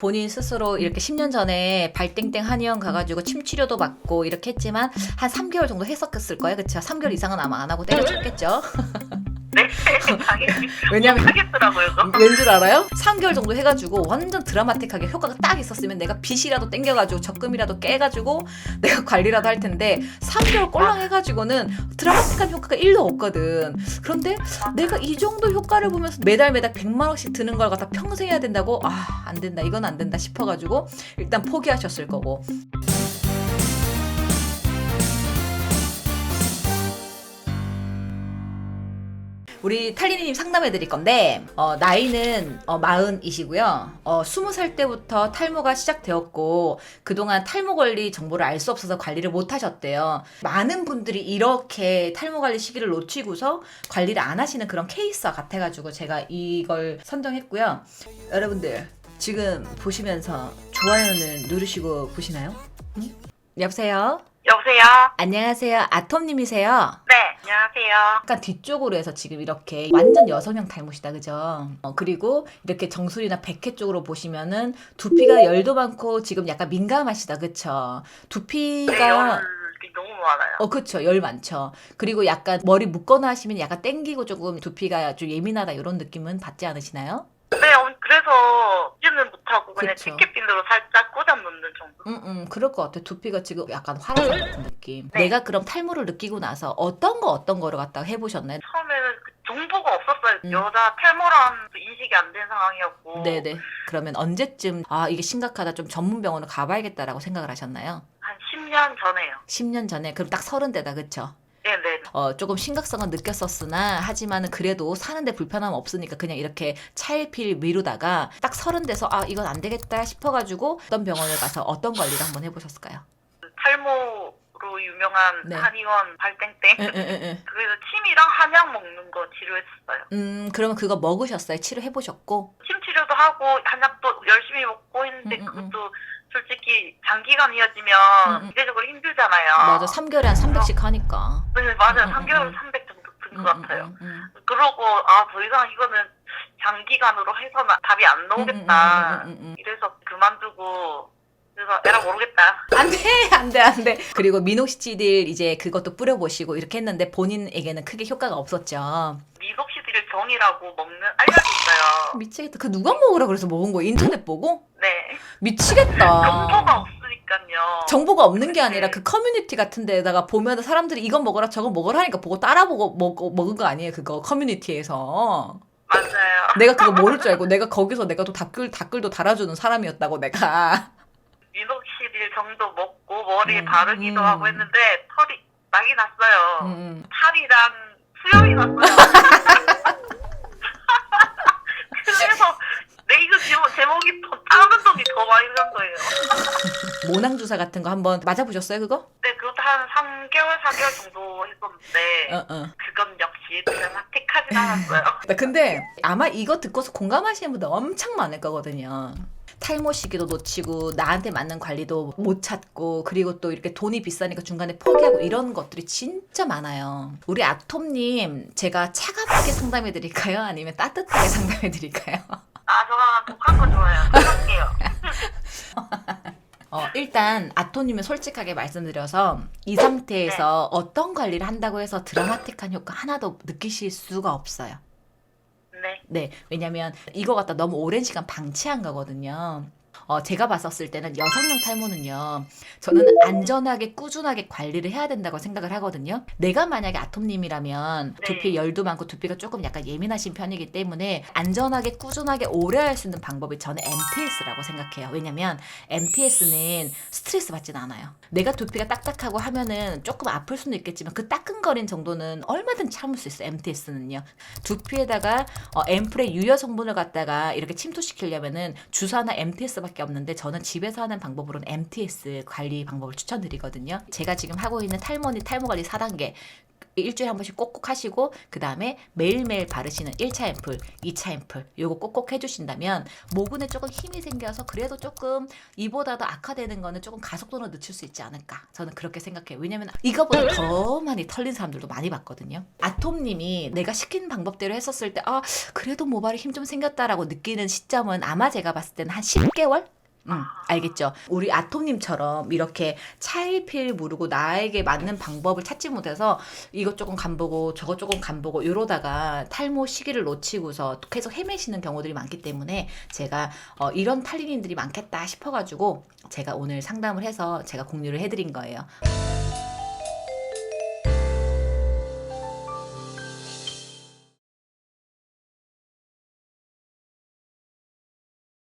본인 스스로 이렇게 10년 전에 발땡땡 한의원 가가지고 침 치료도 받고 이렇게 했지만 한 3개월 정도 했었을 거예요. 그쵸? 3개월 이상은 아마 안 하고 때려쳤겠죠? 네, 당연히 왜냐면 하겠더라고요. 왠 줄 알아요? 3개월 정도 해가지고 완전 드라마틱하게 효과가 딱 있었으면 내가 빚이라도 땡겨가지고 적금이라도 깨가지고 내가 관리라도 할 텐데 3개월 꼴랑 해가지고는 드라마틱한 효과가 1도 없거든. 그런데 내가 이 정도 효과를 보면서 매달 100만 원씩 드는 걸 갖다 평생 해야 된다고? 아, 안 된다. 이건 안 된다 싶어가지고 일단 포기하셨을 거고. 우리 탈리님 상담해 드릴 건데 나이는 40이시고요. 20살 때부터 탈모가 시작되었고 그동안 탈모 관리 정보를 알 수 없어서 관리를 못 하셨대요. 많은 분들이 이렇게 탈모 관리 시기를 놓치고서 관리를 안 하시는 그런 케이스와 같아가지고 제가 이걸 선정했고요. 여러분들 지금 보시면서 좋아요는 누르시고 보시나요? 응? 여보세요? 여보세요? 안녕하세요. 아톰님이세요? 네, 안녕하세요. 약간 뒤쪽으로 해서 지금 이렇게 완전 여성형 탈모시다, 그죠? 그리고 이렇게 정수리나 백회 쪽으로 보시면은 두피가 열도 많고 지금 약간 민감하시다, 그쵸? 네, 두피가 열이 너무 많아요. 그쵸, 열 많죠. 그리고 약간 머리 묶거나 하시면 약간 땡기고 조금 두피가 좀 예민하다 이런 느낌은 받지 않으시나요? 네, 그래서 이제는 못하고 그냥 그쵸. 티켓핀으로 살짝 꽂아놓는 정도. 그럴 것 같아. 두피가 지금 약간 화라산 같은 느낌. 네. 내가 그럼 탈모를 느끼고 나서 어떤 거를 갖다가 해보셨나요? 처음에는 그 정보가 없었어요. 음. 여자 탈모란 인식이 안 된 상황이었고. 네네. 그러면 언제쯤 이게 심각하다 좀 전문 병원을 가봐야겠다라고 생각을 하셨나요? 한 10년 전에요. 10년 전에 그럼 딱 30대다 그쵸? 네네. 조금 심각성은 느꼈었으나 하지만은 그래도 사는데 불편함 없으니까 그냥 이렇게 차일피일 미루다가 딱 30대서 이건 안 되겠다 싶어가지고 어떤 병원을 가서 어떤 관리를 한번 해보셨을까요? 탈모로 유명한 네. 한의원 발땡땡. 응. 그래서 침이랑 한약 먹는 거 치료했었어요. 그러면 그거 먹으셨어요? 치료해보셨고? 침 치료도 하고 한약도 열심히 먹고 했는데 그것도 솔직히 장기간 이어지면 기대적으로 힘들잖아요. 맞아. 3개월에 한 300씩 하니까. 네, 맞아요. 3개월 300 정도 든 것 같아요. 그러고 더 이상 이거는 장기간으로 해서는 답이 안 나오겠다. 이래서 그만두고 그래서 에라 모르겠다. 안 돼. 그리고 미녹시딜 이제 그것도 뿌려보시고 이렇게 했는데 본인에게는 크게 효과가 없었죠. 미녹시딜 정이라고 먹는 알약이 있어요. 미치겠다. 그 누가 먹으라 그래서 먹은 거야? 인터넷 보고? 네. 미치겠다. 정보가 없으니까요. 정보가 없는 게 아니라 그 커뮤니티 같은 데다가 보면 사람들이 이건 먹어라 저건 먹어라 하니까 보고 따라보고 먹은 거 아니에요? 그거 커뮤니티에서. 맞아요. 내가 그거 모를 줄 알고 내가 거기서 내가 또 댓글도 달아주는 사람이었다고 내가. 미녹시딜 정도 먹고 머리에 바르기도 하고 했는데 털이 나긴 났어요. 탈이랑 수염이 났어요. 그래서 내 이거 제목이 더 다른 돈이 더 많이 든 거예요. 모낭 주사 같은 거 한번 맞아보셨어요 그거? 네, 그것도 한 3개월, 4개월 정도 했었는데 그건 역시 드라마틱하진 않았어요. 근데 아마 이거 듣고서 공감하시는 분들 엄청 많을 거거든요. 탈모 시기도 놓치고 나한테 맞는 관리도 못 찾고 그리고 또 이렇게 돈이 비싸니까 중간에 포기하고 이런 것들이 진짜 많아요. 우리 아톰님 제가 차갑게 상담해 드릴까요? 아니면 따뜻하게 상담해 드릴까요? 저는 독한 거 좋아해요. 독할게요. 일단 아톰님은 솔직하게 말씀드려서 이 상태에서 어떤 관리를 한다고 해서 드라마틱한 효과 하나도 느끼실 수가 없어요. 네, 왜냐면 이거 갖다 너무 오랜 시간 방치한 거거든요. 제가 봤었을 때는 여성용 탈모는요, 저는 안전하게 꾸준하게 관리를 해야 된다고 생각을 하거든요. 내가 만약에 아톰님이라면 두피 열도 많고 두피가 조금 약간 예민하신 편이기 때문에 안전하게 꾸준하게 오래 할 수 있는 방법이 저는 MTS라고 생각해요. 왜냐면 MTS는 스트레스 받진 않아요. 내가 두피가 딱딱하고 하면은 조금 아플 수는 있겠지만 그 따끔거린 정도는 얼마든 참을 수 있어요. MTS는요. 두피에다가 앰플의 유효 성분을 갖다가 이렇게 침투시키려면은 주사나 MTS밖에 없는데 저는 집에서 하는 방법으로는 MTS 관리 방법을 추천드리거든요. 제가 지금 하고 있는 탈모 관리 4단계 일주일에 한 번씩 꼭꼭 하시고 그 다음에 매일매일 바르시는 1차 앰플, 2차 앰플 요거 꼭꼭 해주신다면 모근에 조금 힘이 생겨서 그래도 조금 이보다 더 악화되는 거는 조금 가속도로 늦출 수 있지 않을까 저는 그렇게 생각해요. 왜냐면 이거보다 더 많이 털린 사람들도 많이 봤거든요. 아톰님이 내가 시킨 방법대로 했었을 때 그래도 모발에 힘 좀 생겼다라고 느끼는 시점은 아마 제가 봤을 때는 한 10개월? 알겠죠? 우리 아톰님처럼 이렇게 차일피일 모르고 나에게 맞는 방법을 찾지 못해서 이것 조금 간보고 저것 조금 간보고 이러다가 탈모 시기를 놓치고서 계속 헤매시는 경우들이 많기 때문에 제가 이런 탈리님들이 많겠다 싶어가지고 제가 오늘 상담을 해서 제가 공유를 해드린 거예요.